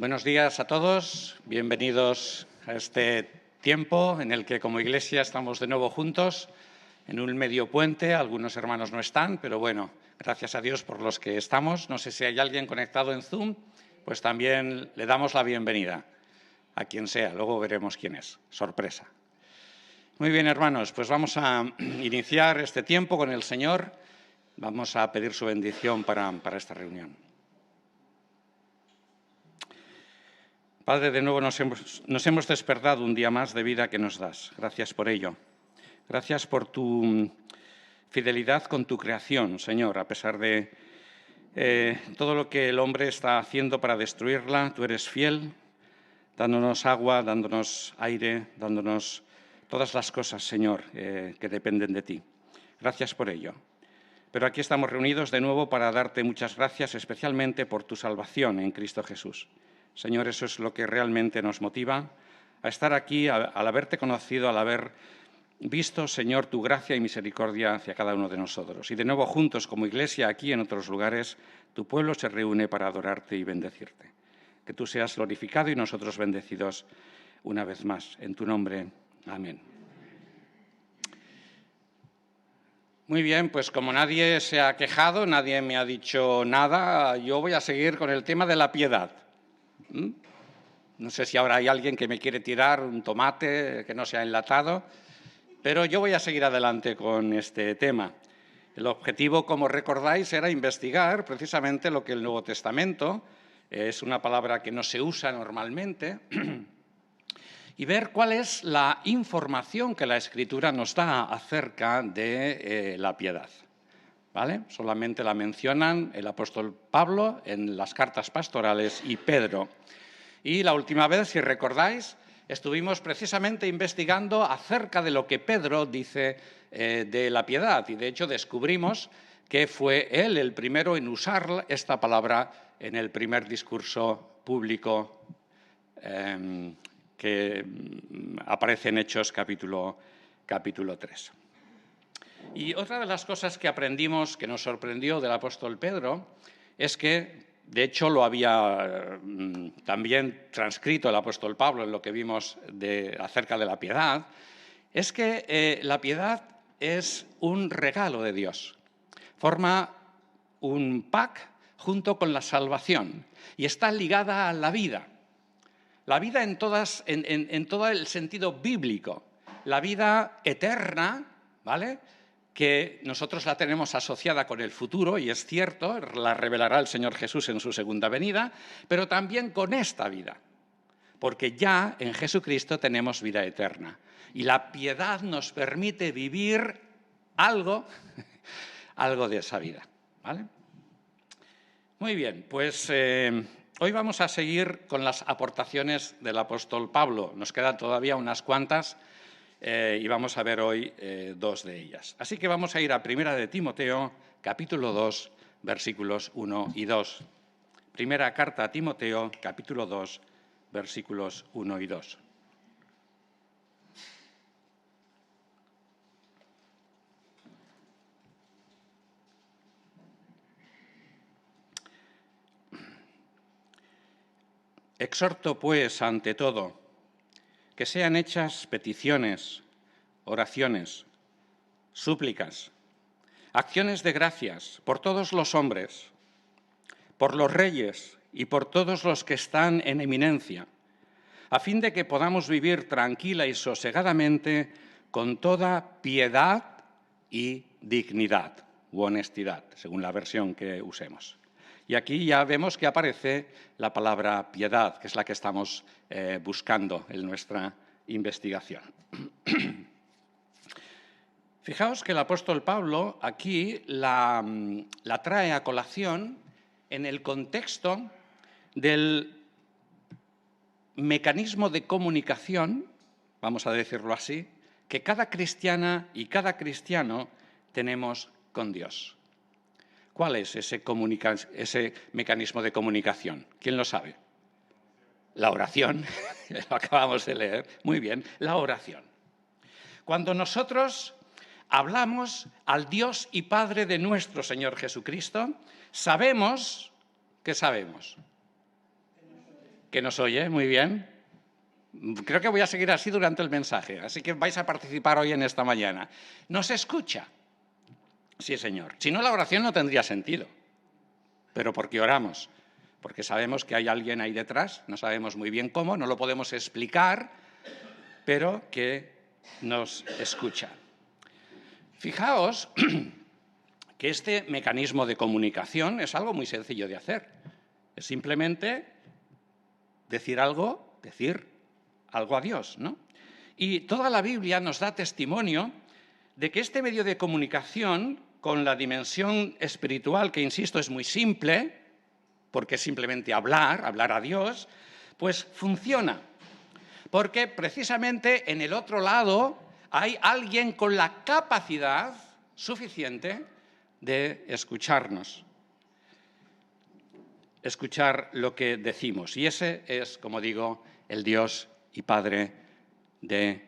Buenos días a todos, bienvenidos a este tiempo en el que como Iglesia estamos de nuevo juntos en un medio puente. Algunos hermanos no están, pero bueno, gracias a Dios por los que estamos. No sé si hay alguien conectado en Zoom, pues también le damos la bienvenida a quien sea, luego veremos quién es, sorpresa. Muy bien, hermanos, pues vamos a iniciar este tiempo con el Señor. Vamos a pedir su bendición para esta reunión. Padre, de nuevo nos hemos despertado un día más de vida que nos das. Gracias por ello. Gracias por tu fidelidad con tu creación, Señor. A pesar de todo lo que el hombre está haciendo para destruirla, tú eres fiel, dándonos agua, dándonos aire, dándonos todas las cosas, Señor, que dependen de ti. Gracias por ello. Pero aquí estamos reunidos de nuevo para darte muchas gracias, especialmente por tu salvación en Cristo Jesús. Señor, eso es lo que realmente nos motiva a estar aquí, al haberte conocido, al haber visto, Señor, tu gracia y misericordia hacia cada uno de nosotros. Y de nuevo juntos, como Iglesia, aquí en otros lugares, tu pueblo se reúne para adorarte y bendecirte. Que tú seas glorificado y nosotros bendecidos una vez más. En tu nombre, amén. Muy bien, pues como nadie se ha quejado, nadie me ha dicho nada, yo voy a seguir con el tema de la piedad. No sé si ahora hay alguien que me quiere tirar un tomate que no sea enlatado, pero yo voy a seguir adelante con este tema. El objetivo, como recordáis, era investigar precisamente lo que el Nuevo Testamento, es una palabra que no se usa normalmente, y ver cuál es la información que la Escritura nos da acerca de la piedad. ¿Vale? Solamente la mencionan el apóstol Pablo en las cartas pastorales y Pedro. Y la última vez, si recordáis, estuvimos precisamente investigando acerca de lo que Pedro dice de la piedad. Y de hecho descubrimos que fue él el primero en usar esta palabra en el primer discurso público que aparece en Hechos capítulo 3. Y otra de las cosas que aprendimos, que nos sorprendió del apóstol Pedro, es que, de hecho, lo había también transcrito el apóstol Pablo en lo que vimos acerca de la piedad, es que la piedad es un regalo de Dios. Forma un pack junto con la salvación y está ligada a la vida. La vida en todo el sentido bíblico. La vida eterna, ¿vale?, que nosotros la tenemos asociada con el futuro, y es cierto, la revelará el Señor Jesús en su segunda venida, pero también con esta vida, porque ya en Jesucristo tenemos vida eterna. Y la piedad nos permite vivir algo de esa vida, ¿vale? Muy bien, pues hoy vamos a seguir con las aportaciones del apóstol Pablo. Nos quedan todavía unas cuantas, y vamos a ver hoy dos de ellas. Así que vamos a ir a Primera de Timoteo, capítulo 2, versículos 1 y 2. Primera carta a Timoteo, capítulo 2, versículos 1 y 2. Exhorto, pues, ante todo, que sean hechas peticiones, oraciones, súplicas, acciones de gracias por todos los hombres, por los reyes y por todos los que están en eminencia, a fin de que podamos vivir tranquila y sosegadamente con toda piedad y dignidad u honestidad, según la versión que usemos. Y aquí ya vemos que aparece la palabra piedad, que es la que estamos buscando en nuestra investigación. Fijaos que el apóstol Pablo aquí la trae a colación en el contexto del mecanismo de comunicación, vamos a decirlo así, que cada cristiana y cada cristiano tenemos con Dios. ¿Cuál es ese mecanismo de comunicación? ¿Quién lo sabe? La oración, lo acabamos de leer. Muy bien, la oración. Cuando nosotros hablamos al Dios y Padre de nuestro Señor Jesucristo, sabemos, ¿qué sabemos? que nos oye, muy bien. Creo que voy a seguir así durante el mensaje, así que vais a participar hoy en esta mañana. ¿Nos escucha? Sí, Señor. Si no, la oración no tendría sentido. ¿Pero por qué oramos? Porque sabemos que hay alguien ahí detrás, no sabemos muy bien cómo, no lo podemos explicar, pero que nos escucha. Fijaos que este mecanismo de comunicación es algo muy sencillo de hacer. Es simplemente decir algo a Dios, ¿no? Y toda la Biblia nos da testimonio de que este medio de comunicación, con la dimensión espiritual, que insisto es muy simple, porque es simplemente hablar a Dios, pues funciona. Porque precisamente en el otro lado hay alguien con la capacidad suficiente de escucharnos, escuchar lo que decimos. Y ese es, como digo, el Dios y Padre de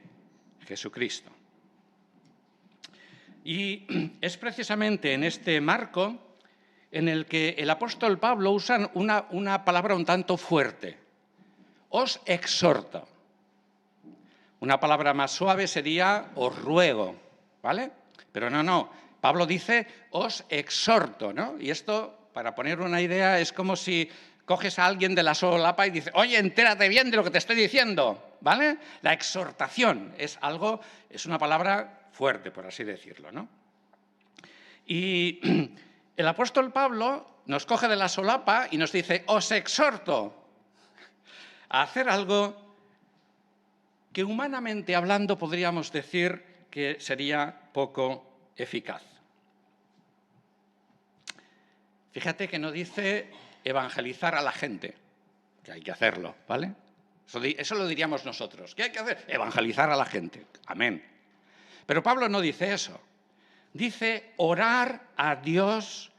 Jesucristo. Y es precisamente en este marco en el que el apóstol Pablo usa una palabra un tanto fuerte. Os exhorto. Una palabra más suave sería os ruego, ¿vale? Pero no. Pablo dice os exhorto, ¿no? Y esto, para poner una idea, es como si coges a alguien de la solapa y dices, oye, entérate bien de lo que te estoy diciendo, ¿vale? La exhortación es una palabra fuerte, por así decirlo, ¿no? Y el apóstol Pablo nos coge de la solapa y nos dice, os exhorto a hacer algo que humanamente hablando podríamos decir que sería poco eficaz. Fíjate que no dice evangelizar a la gente, que hay que hacerlo, ¿vale? Eso lo diríamos nosotros. ¿Qué hay que hacer? Evangelizar a la gente. Amén. Pero Pablo no dice eso. Dice orar a Dios,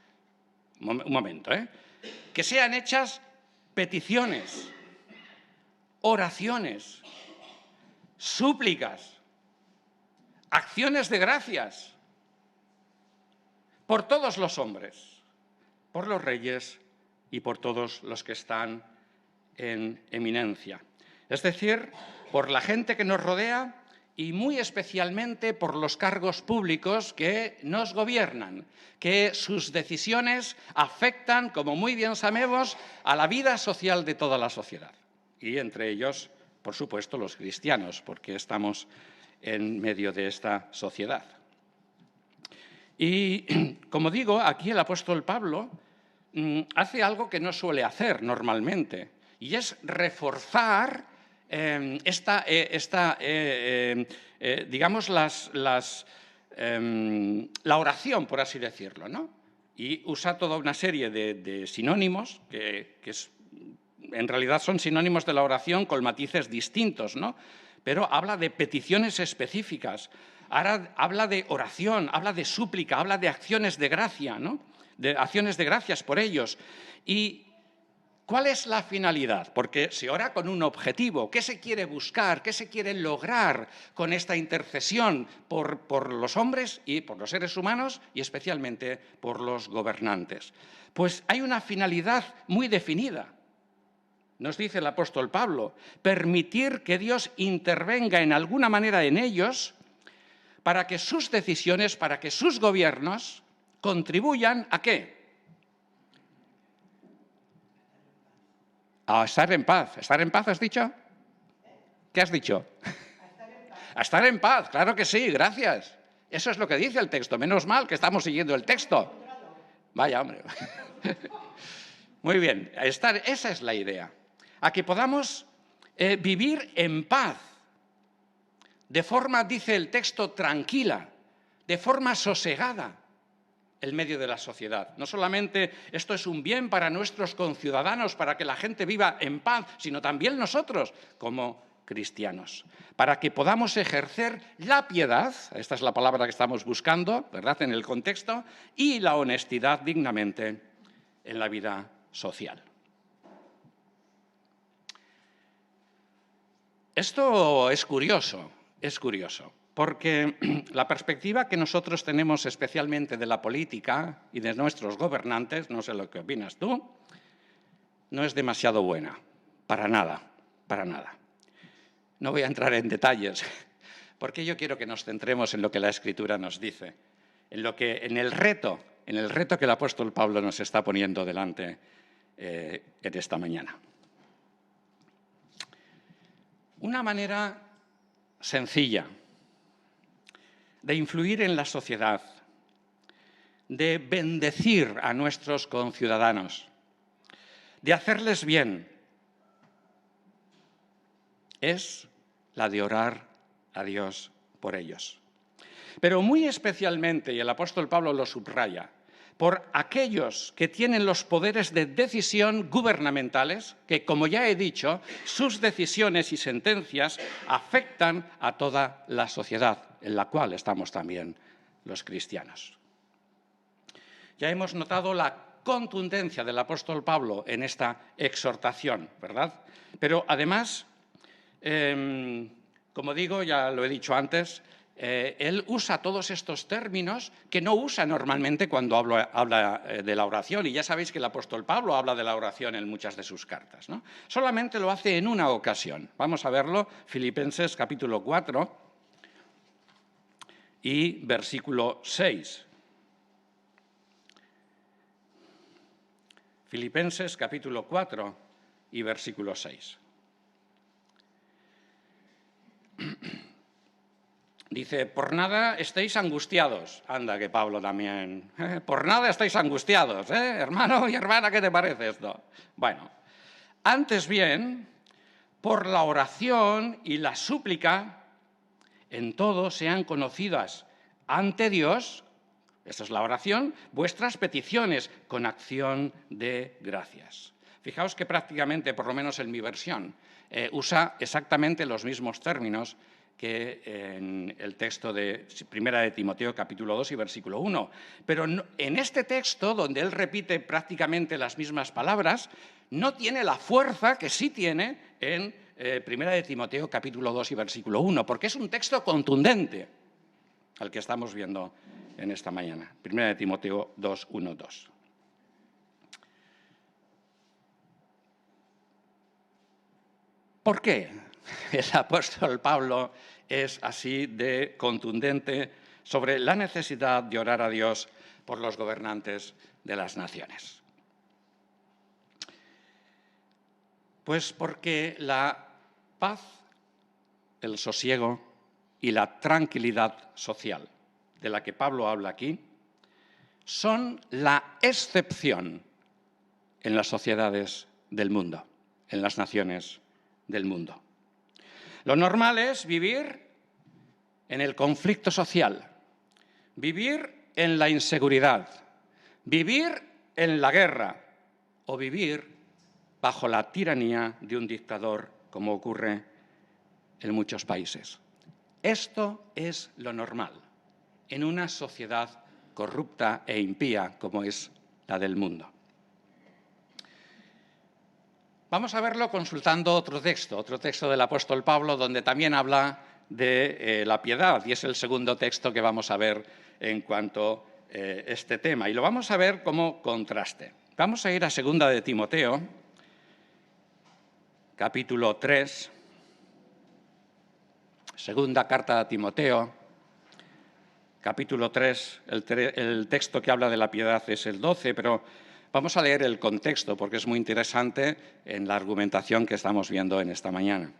un momento, que sean hechas peticiones, oraciones, súplicas, acciones de gracias por todos los hombres, por los reyes y por todos los que están en eminencia. Es decir, por la gente que nos rodea y muy especialmente por los cargos públicos que nos gobiernan, que sus decisiones afectan, como muy bien sabemos, a la vida social de toda la sociedad. Y entre ellos, por supuesto, los cristianos, porque estamos en medio de esta sociedad. Y, como digo, aquí el apóstol Pablo hace algo que no suele hacer normalmente, y es reforzar digamos, la oración, por así decirlo, ¿no? Y usa toda una serie de sinónimos que en realidad son sinónimos de la oración con matices distintos, ¿no? Pero habla de peticiones específicas, ahora habla de oración, habla de súplica, habla de acciones de gracia, ¿no? De acciones de gracias por ellos. ¿Y cuál es la finalidad? Porque se ora con un objetivo. ¿Qué se quiere buscar? ¿Qué se quiere lograr con esta intercesión por los hombres y por los seres humanos y especialmente por los gobernantes? Pues hay una finalidad muy definida. Nos dice el apóstol Pablo, permitir que Dios intervenga en alguna manera en ellos para que sus decisiones, para que sus gobiernos contribuyan ¿a qué? A estar en paz. ¿Estar en paz has dicho? ¿Qué has dicho? A estar en paz, claro que sí, gracias. Eso es lo que dice el texto. Menos mal que estamos siguiendo el texto. Vaya, hombre. Muy bien, esa es la idea. A que podamos vivir en paz, de forma, dice el texto, tranquila, de forma sosegada, en medio de la sociedad. No solamente esto es un bien para nuestros conciudadanos, para que la gente viva en paz, sino también nosotros como cristianos, para que podamos ejercer la piedad, esta es la palabra que estamos buscando, ¿verdad?, en el contexto, y la honestidad dignamente en la vida social. Esto es curioso, porque la perspectiva que nosotros tenemos especialmente de la política y de nuestros gobernantes, no sé lo que opinas tú, no es demasiado buena. Para nada, para nada. No voy a entrar en detalles, porque yo quiero que nos centremos en lo que la Escritura nos dice, en el reto que el apóstol Pablo nos está poniendo delante en esta mañana. Una manera sencilla de influir en la sociedad, de bendecir a nuestros conciudadanos, de hacerles bien, es la de orar a Dios por ellos. Pero muy especialmente, y el apóstol Pablo lo subraya, por aquellos que tienen los poderes de decisión gubernamentales, que, como ya he dicho, sus decisiones y sentencias afectan a toda la sociedad, en la cual estamos también los cristianos. Ya hemos notado la contundencia del apóstol Pablo en esta exhortación, ¿verdad? Pero además, como digo, ya lo he dicho antes, él usa todos estos términos que no usa normalmente cuando habla de la oración. Y ya sabéis que el apóstol Pablo habla de la oración en muchas de sus cartas, ¿no? Solamente lo hace en una ocasión. Vamos a verlo, Filipenses capítulo 4 y versículo 6. Filipenses capítulo 4 y versículo 6. Dice, por nada estéis angustiados. Anda, que Pablo también. Por nada estáis angustiados, hermano y hermana, ¿qué te parece esto? Bueno, antes bien, por la oración y la súplica, en todo sean conocidas ante Dios, esta es la oración, vuestras peticiones con acción de gracias. Fijaos que prácticamente, por lo menos en mi versión, usa exactamente los mismos términos que en el texto de 1 de Timoteo capítulo 2 y versículo 1. Pero en este texto, donde él repite prácticamente las mismas palabras, no tiene la fuerza que sí tiene en 1 de Timoteo capítulo 2 y versículo 1, porque es un texto contundente al que estamos viendo en esta mañana. 1 de Timoteo 2, 1, 2. ¿Por qué el apóstol Pablo es así de contundente sobre la necesidad de orar a Dios por los gobernantes de las naciones? Pues porque la paz, el sosiego y la tranquilidad social de la que Pablo habla aquí son la excepción en las sociedades del mundo, en las naciones del mundo. Lo normal es vivir en el conflicto social, vivir en la inseguridad, vivir en la guerra o vivir bajo la tiranía de un dictador, como ocurre en muchos países. Esto es lo normal en una sociedad corrupta e impía como es la del mundo. Vamos a verlo consultando otro texto del apóstol Pablo, donde también habla de la piedad, y es el segundo texto que vamos a ver en cuanto a este tema. Y lo vamos a ver como contraste. Vamos a ir a 2 de Timoteo, capítulo 3, segunda carta a Timoteo, capítulo 3, el texto que habla de la piedad es el 12, pero vamos a leer el contexto porque es muy interesante en la argumentación que estamos viendo en esta mañana.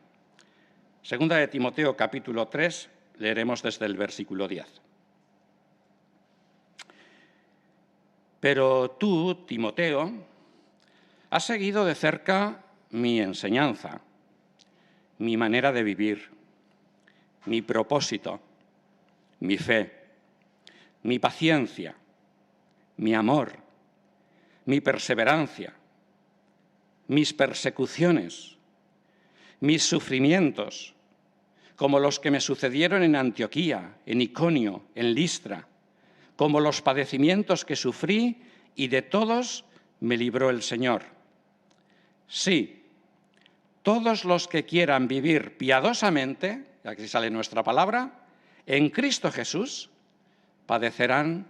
2 de Timoteo, capítulo 3, leeremos desde el versículo 10. Pero tú, Timoteo, has seguido de cerca mi enseñanza, mi manera de vivir, mi propósito, mi fe, mi paciencia, mi amor, mi perseverancia, mis persecuciones, mis sufrimientos, como los que me sucedieron en Antioquía, en Iconio, en Listra, como los padecimientos que sufrí y de todos me libró el Señor. Sí, todos los que quieran vivir piadosamente, aquí sale nuestra palabra, en Cristo Jesús, padecerán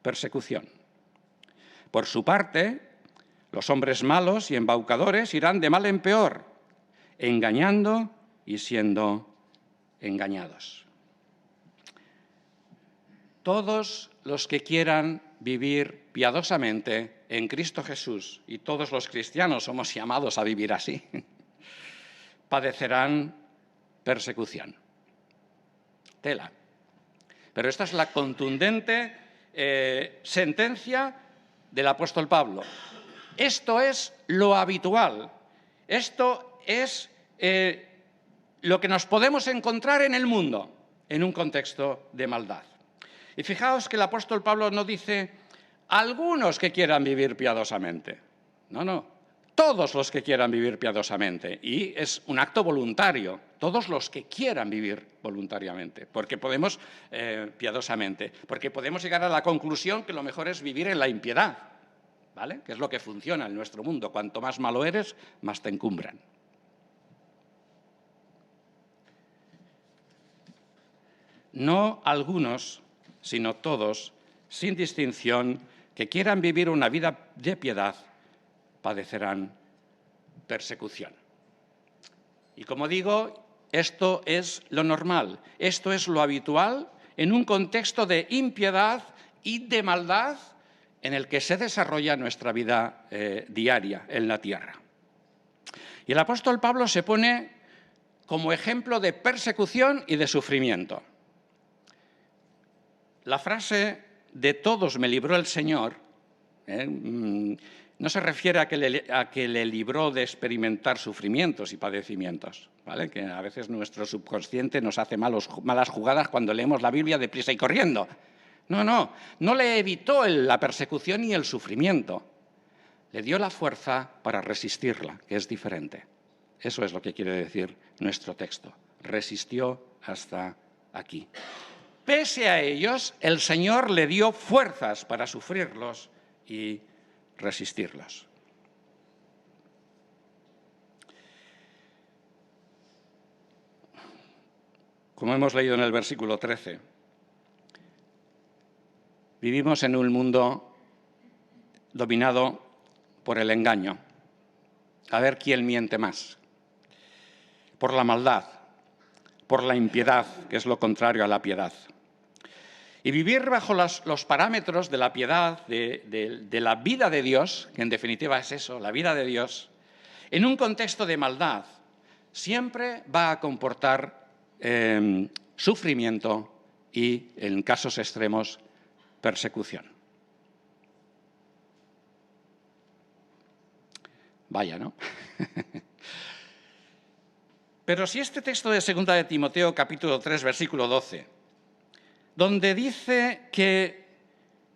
persecución. Por su parte, los hombres malos y embaucadores irán de mal en peor, engañando y siendo engañados. Todos los que quieran vivir piadosamente en Cristo Jesús, y todos los cristianos somos llamados a vivir así, padecerán persecución. Tela. Pero esta es la contundente sentencia del apóstol Pablo. Esto es lo habitual. Esto es lo que nos podemos encontrar en el mundo, en un contexto de maldad. Y fijaos que el apóstol Pablo no dice algunos que quieran vivir piadosamente. No. Todos los que quieran vivir piadosamente. Y es un acto voluntario. Todos los que quieran vivir voluntariamente. Porque podemos, piadosamente. Porque podemos llegar a la conclusión que lo mejor es vivir en la impiedad. ¿Vale? Que es lo que funciona en nuestro mundo. Cuanto más malo eres, más te encumbran. No algunos, sino todos, sin distinción, que quieran vivir una vida de piedad, padecerán persecución. Y como digo, esto es lo normal, esto es lo habitual en un contexto de impiedad y de maldad en el que se desarrolla nuestra vida diaria en la tierra. Y el apóstol Pablo se pone como ejemplo de persecución y de sufrimiento. La frase de todos me libró el Señor no se refiere a que le libró de experimentar sufrimientos y padecimientos, ¿vale? Que a veces nuestro subconsciente nos hace malas jugadas cuando leemos la Biblia deprisa y corriendo. No le evitó la persecución y el sufrimiento. Le dio la fuerza para resistirla, que es diferente. Eso es lo que quiere decir nuestro texto. Resistió hasta aquí. Pese a ellos, el Señor le dio fuerzas para sufrirlos y resistirlos. Como hemos leído en el versículo 13, vivimos en un mundo dominado por el engaño. A ver quién miente más. Por la maldad, por la impiedad, que es lo contrario a la piedad. Y vivir bajo los parámetros de la piedad, de la vida de Dios, que en definitiva es eso, la vida de Dios, en un contexto de maldad, siempre va a comportar sufrimiento y, en casos extremos, persecución. Vaya, ¿no? Pero si este texto de 2 de Timoteo, capítulo 3, versículo 12, donde dice que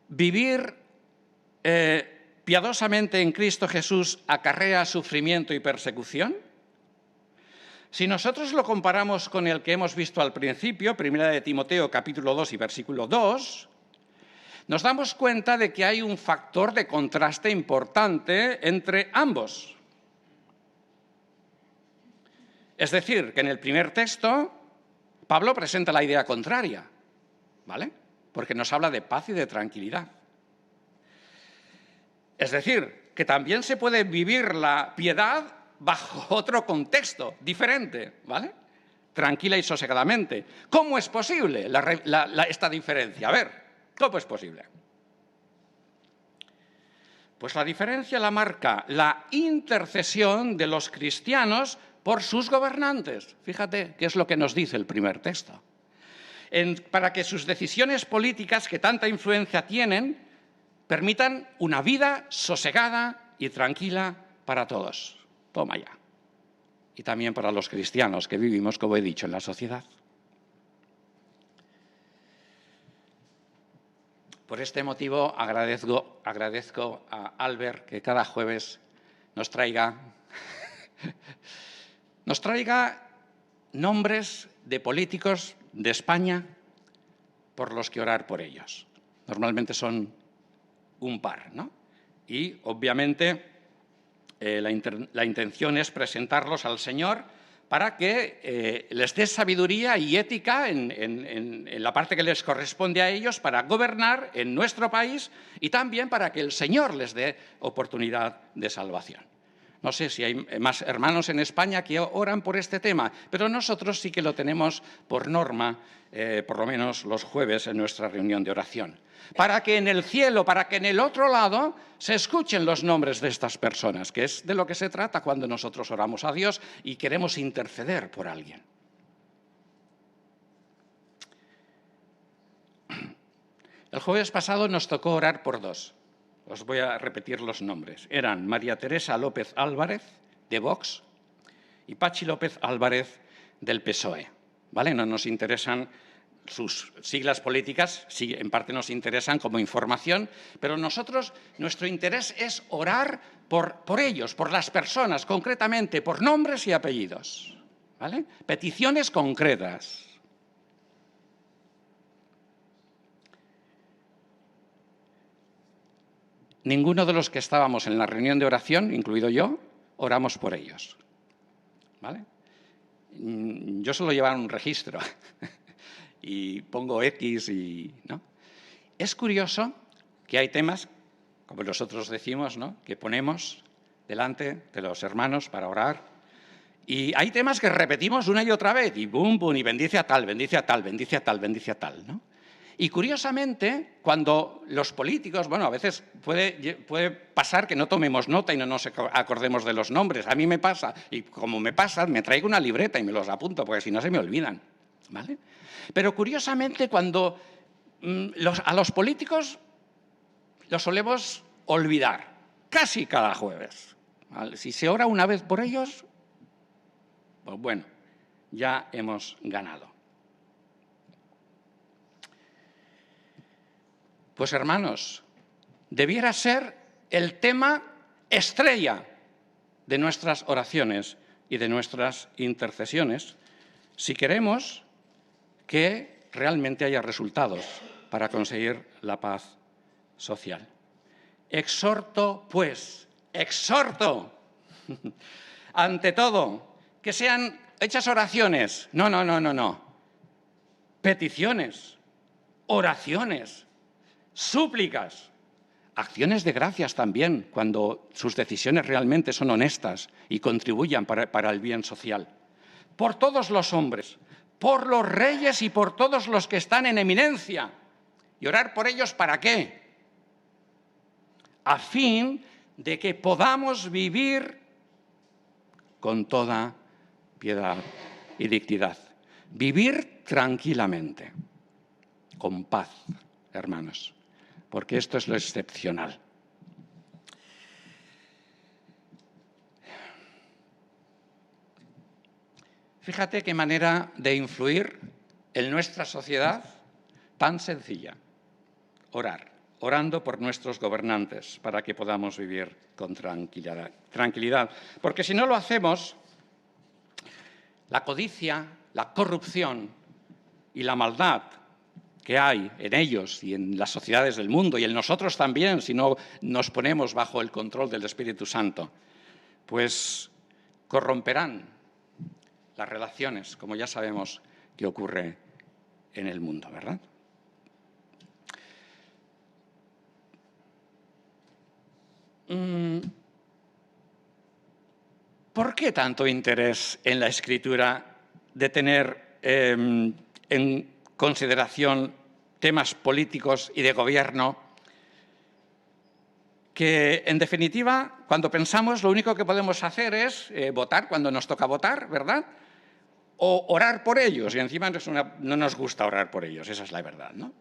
vivir piadosamente en Cristo Jesús acarrea sufrimiento y persecución, si nosotros lo comparamos con el que hemos visto al principio, 1 de Timoteo, capítulo 2 y versículo 2, nos damos cuenta de que hay un factor de contraste importante entre ambos. Es decir, que en el primer texto, Pablo presenta la idea contraria, ¿vale? Porque nos habla de paz y de tranquilidad. Es decir, que también se puede vivir la piedad bajo otro contexto diferente, ¿vale? Tranquila y sosegadamente. ¿Cómo es posible esta diferencia? A ver, ¿cómo es posible? Pues la diferencia la marca la intercesión de los cristianos por sus gobernantes. Fíjate qué es lo que nos dice el primer texto. Para que sus decisiones políticas, que tanta influencia tienen, permitan una vida sosegada y tranquila para todos. Toma ya. Y también para los cristianos que vivimos, como he dicho, en la sociedad. Por este motivo agradezco a Albert que cada jueves nos traiga nombres de políticos de España por los que orar por ellos. Normalmente son un par, ¿no? Y, obviamente, la intención es presentarlos al Señor para que les dé sabiduría y ética en la parte que les corresponde a ellos para gobernar en nuestro país y también para que el Señor les dé oportunidad de salvación. No sé si hay más hermanos en España que oran por este tema, pero nosotros sí que lo tenemos por norma, por lo menos los jueves en nuestra reunión de oración. Para que en el cielo, para que en el otro lado se escuchen los nombres de estas personas, que es de lo que se trata cuando nosotros oramos a Dios y queremos interceder por alguien. El jueves pasado nos tocó orar por dos. Os voy a repetir los nombres. Eran María Teresa López Álvarez, de Vox, y Pachi López Álvarez, del PSOE. ¿Vale? No nos interesan sus siglas políticas, sí, en parte nos interesan como información, pero nuestro interés es orar por ellos, por las personas, concretamente, por nombres y apellidos. ¿Vale? Peticiones concretas. Ninguno de los que estábamos en la reunión de oración, incluido yo, oramos por ellos. ¿Vale? Yo suelo llevar un registro y pongo X y... ¿no? Es curioso que hay temas, como nosotros decimos, ¿no?, que ponemos delante de los hermanos para orar, y hay temas que repetimos una y otra vez, y bum, bum, y bendice a tal, bendice a tal, bendice a tal, bendice a tal, ¿no? Y curiosamente, cuando los políticos, bueno, a veces puede pasar que no tomemos nota y no nos acordemos de los nombres. A mí me pasa, y como me pasa, me traigo una libreta y me los apunto, porque si no se me olvidan, ¿vale? Pero curiosamente, cuando a los políticos los solemos olvidar, casi cada jueves, ¿vale? Si se ora una vez por ellos, pues bueno, ya hemos ganado. Pues hermanos, debiera ser el tema estrella de nuestras oraciones y de nuestras intercesiones si queremos que realmente haya resultados para conseguir la paz social. Exhorto, pues, ante todo, que sean hechas oraciones, no, peticiones, oraciones, súplicas, acciones de gracias también, cuando sus decisiones realmente son honestas y contribuyan para el bien social. Por todos los hombres, por los reyes y por todos los que están en eminencia. ¿Y orar por ellos para qué? A fin de que podamos vivir con toda piedad y dignidad. Vivir tranquilamente, con paz, hermanos, porque esto es lo excepcional. Fíjate qué manera de influir en nuestra sociedad tan sencilla. Orar, orando por nuestros gobernantes para que podamos vivir con tranquilidad. Porque si no lo hacemos, la codicia, la corrupción y la maldad que hay en ellos y en las sociedades del mundo y en nosotros también, si no nos ponemos bajo el control del Espíritu Santo, pues corromperán las relaciones, como ya sabemos que ocurre en el mundo, ¿verdad? ¿Por qué tanto interés en la Escritura de tener en consideración temas políticos y de gobierno que, en definitiva, cuando pensamos, lo único que podemos hacer es votar cuando nos toca votar, ¿verdad? O orar por ellos, y encima no nos gusta orar por ellos, esa es la verdad, ¿no?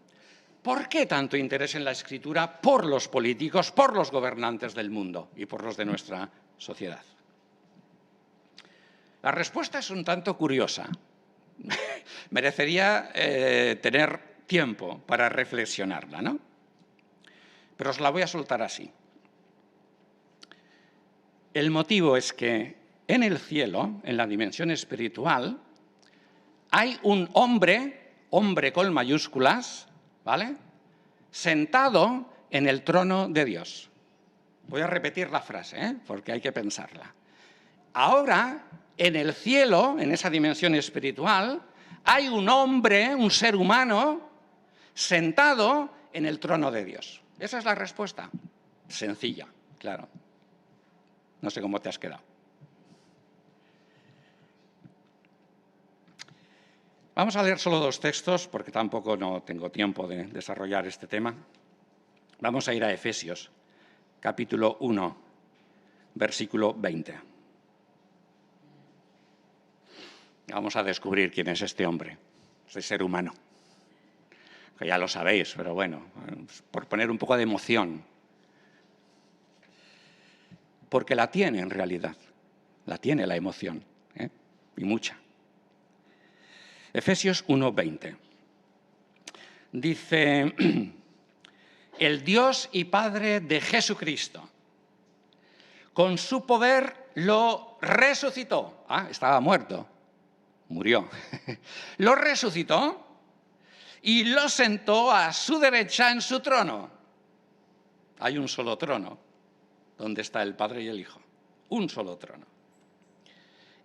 ¿Por qué tanto interés en la Escritura por los políticos, por los gobernantes del mundo y por los de nuestra sociedad? La respuesta es un tanto curiosa. Merecería tener tiempo para reflexionarla, ¿no? Pero os la voy a soltar así. El motivo es que en el cielo, en la dimensión espiritual, hay un hombre con mayúsculas, ¿vale?, sentado en el trono de Dios. Voy a repetir la frase, porque hay que pensarla. Ahora, en el cielo, en esa dimensión espiritual, hay un hombre, un ser humano, sentado en el trono de Dios. Esa es la respuesta. Sencilla, claro. No sé cómo te has quedado. Vamos a leer solo 2 textos, porque tampoco no tengo tiempo de desarrollar este tema. Vamos a ir a Efesios, capítulo 1, versículo 20. Vamos a descubrir quién es este hombre, este ser humano. Que ya lo sabéis, pero bueno, por poner un poco de emoción. Porque la tiene en realidad, la tiene la emoción, y mucha. Efesios 1:20. Dice, el Dios y Padre de Jesucristo, con su poder lo resucitó. Estaba muerto, murió. Lo resucitó y lo sentó a su derecha en su trono. Hay un solo trono, donde está el Padre y el Hijo. Un solo trono.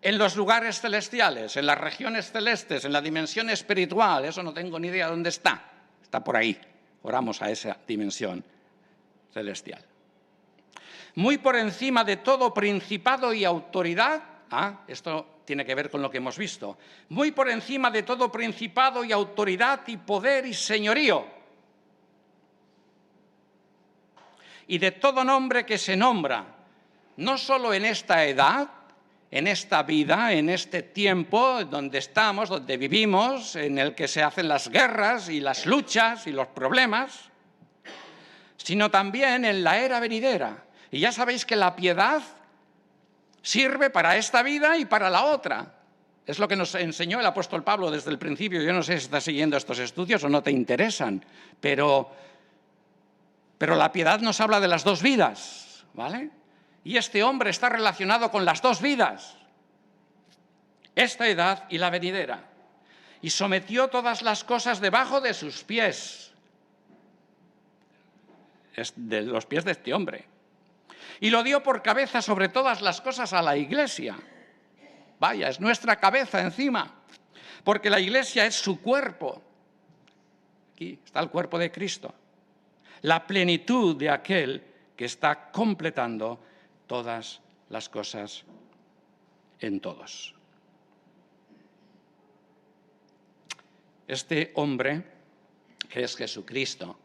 En los lugares celestiales, en las regiones celestes, en la dimensión espiritual, eso no tengo ni idea dónde está. Está por ahí. Oramos a esa dimensión celestial. Muy por encima de todo principado y autoridad, esto tiene que ver con lo que hemos visto, muy por encima de todo principado y autoridad y poder y señorío, y de todo nombre que se nombra, no solo en esta edad, en esta vida, en este tiempo donde estamos, donde vivimos, en el que se hacen las guerras y las luchas y los problemas, sino también en la era venidera. Y ya sabéis que la piedad sirve para esta vida y para la otra. Es lo que nos enseñó el apóstol Pablo desde el principio. Yo no sé si estás siguiendo estos estudios o no te interesan, pero la piedad nos habla de las 2 vidas, ¿vale? Y este hombre está relacionado con las 2 vidas, esta edad y la venidera. Y sometió todas las cosas debajo de sus pies, de los pies de este hombre. Y lo dio por cabeza sobre todas las cosas a la Iglesia. Vaya, es nuestra cabeza encima, porque la Iglesia es su cuerpo. Aquí está el cuerpo de Cristo, la plenitud de aquel que está completando todas las cosas en todos. Este hombre, que es Jesucristo,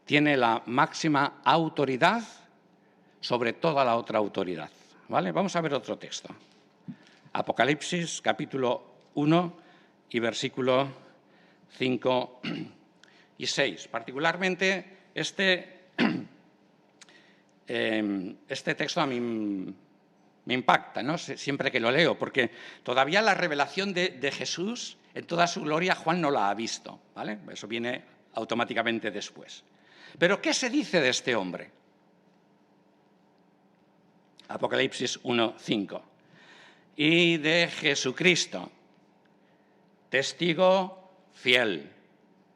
tiene la máxima autoridad sobre toda la otra autoridad. ¿Vale? Vamos a ver otro texto. Apocalipsis, capítulo 1 y versículo 5 y 6. Particularmente este texto a mí me impacta, ¿no? Siempre que lo leo, porque todavía la revelación de Jesús en toda su gloria Juan no la ha visto, ¿vale? Eso viene automáticamente después. Pero ¿qué se dice de este hombre? Apocalipsis 1:5. Y de Jesucristo, testigo fiel.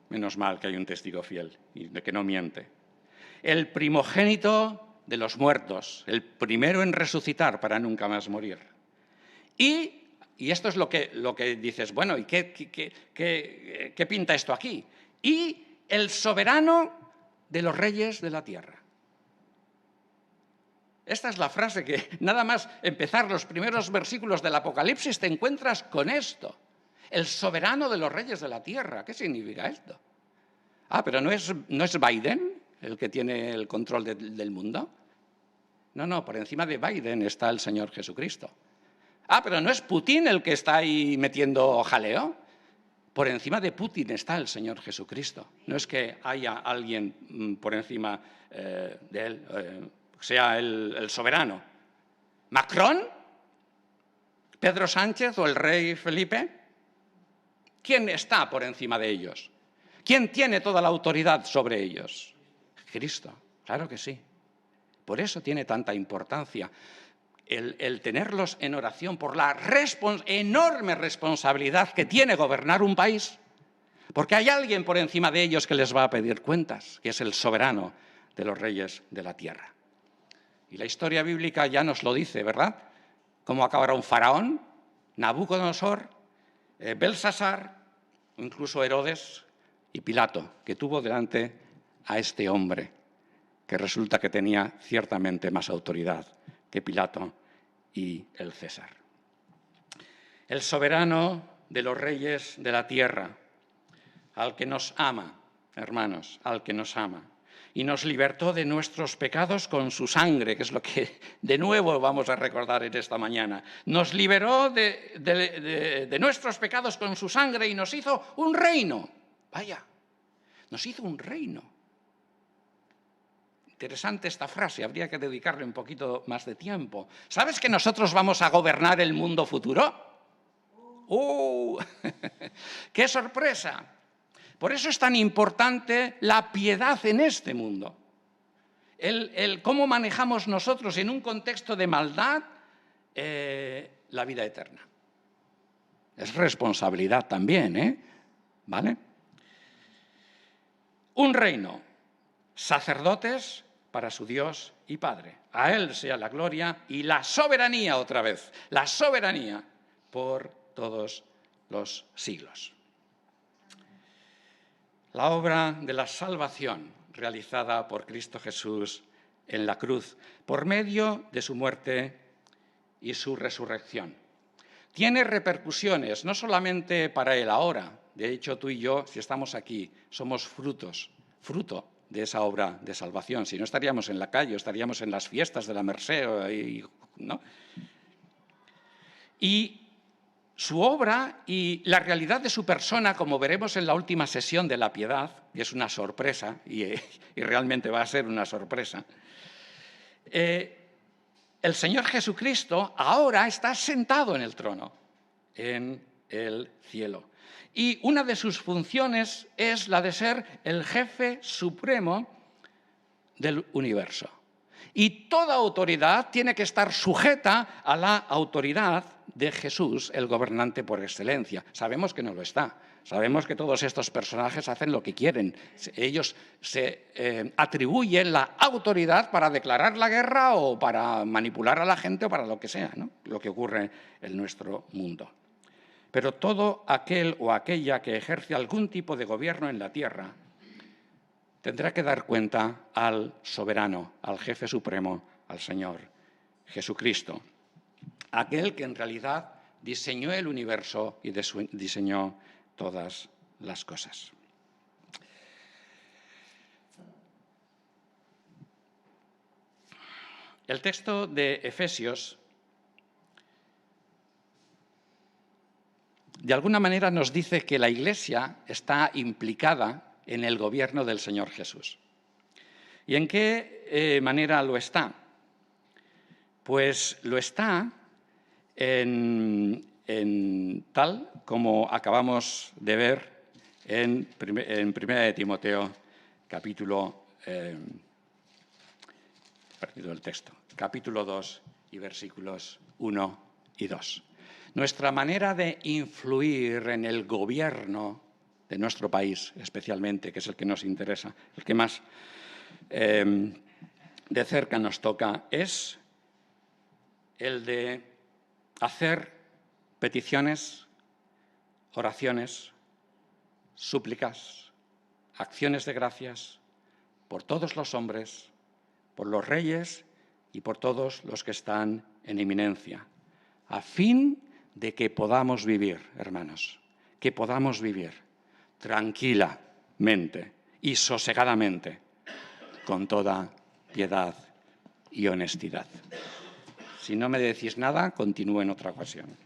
Menos mal que hay un testigo fiel y de que no miente. El primogénito de los muertos, el primero en resucitar para nunca más morir. Y esto es lo que dices, bueno, ¿y qué pinta esto aquí? Y el soberano de los reyes de la tierra. Esta es la frase que, nada más empezar los primeros versículos del Apocalipsis, te encuentras con esto. El soberano de los reyes de la tierra. ¿Qué significa esto? Pero ¿no es Biden el que tiene el control del mundo? No, por encima de Biden está el Señor Jesucristo. Pero ¿no es Putin el que está ahí metiendo jaleo? Por encima de Putin está el Señor Jesucristo. No es que haya alguien por encima de él, sea el soberano. ¿Macron? ¿Pedro Sánchez o el rey Felipe? ¿Quién está por encima de ellos? ¿Quién tiene toda la autoridad sobre ellos? Cristo, claro que sí. Por eso tiene tanta importancia el tenerlos en oración por la enorme responsabilidad que tiene gobernar un país, porque hay alguien por encima de ellos que les va a pedir cuentas, que es el soberano de los reyes de la tierra. Y la historia bíblica ya nos lo dice, ¿verdad? Cómo acabará un faraón, Nabucodonosor, Belsasar, incluso Herodes y Pilato, que tuvo delante a este hombre, que resulta que tenía ciertamente más autoridad que Pilato y el César. El soberano de los reyes de la tierra, al que nos ama, hermanos, al que nos ama, y nos libertó de nuestros pecados con su sangre, que es lo que de nuevo vamos a recordar en esta mañana. Nos liberó de nuestros pecados con su sangre y nos hizo un reino. Vaya, nos hizo un reino. Interesante esta frase, habría que dedicarle un poquito más de tiempo. ¿Sabes que nosotros vamos a gobernar el mundo futuro? ¡Qué sorpresa! Por eso es tan importante la piedad en este mundo. El cómo manejamos nosotros en un contexto de maldad la vida eterna. Es responsabilidad también, ¿vale? Un reino, sacerdotes para su Dios y Padre. A Él sea la gloria y la soberanía otra vez, la soberanía por todos los siglos. La obra de la salvación realizada por Cristo Jesús en la cruz, por medio de su muerte y su resurrección, tiene repercusiones no solamente para el ahora. De hecho, tú y yo, si estamos aquí, somos fruto de esa obra de salvación. Si no, estaríamos en la calle, estaríamos en las fiestas de la Mercè, ¿no? Y su obra y la realidad de su persona, como veremos en la última sesión de la piedad, que es una sorpresa, y realmente va a ser una sorpresa, el Señor Jesucristo ahora está sentado en el trono, en el cielo. Y una de sus funciones es la de ser el jefe supremo del universo. Y toda autoridad tiene que estar sujeta a la autoridad de Jesús, el gobernante por excelencia. Sabemos que no lo está. Sabemos que todos estos personajes hacen lo que quieren. Ellos se atribuyen la autoridad para declarar la guerra o para manipular a la gente o para lo que sea, ¿no? Lo que ocurre en nuestro mundo. Pero todo aquel o aquella que ejerce algún tipo de gobierno en la tierra tendrá que dar cuenta al soberano, al jefe supremo, al Señor Jesucristo, aquel que en realidad diseñó el universo y diseñó todas las cosas. El texto de Efesios de alguna manera nos dice que la Iglesia está implicada en el gobierno del Señor Jesús. ¿Y en qué manera lo está? Pues lo está en tal como acabamos de ver en 1 de Timoteo, capítulo 2 y versículos 1 y 2. Nuestra manera de influir en el gobierno de nuestro país, especialmente, que es el que nos interesa, el que más de cerca nos toca, es el de hacer peticiones, oraciones, súplicas, acciones de gracias por todos los hombres, por los reyes y por todos los que están en eminencia, a fin de que podamos vivir, hermanos, que podamos vivir tranquilamente y sosegadamente, con toda piedad y honestidad. Si no me decís nada, continúo en otra ocasión.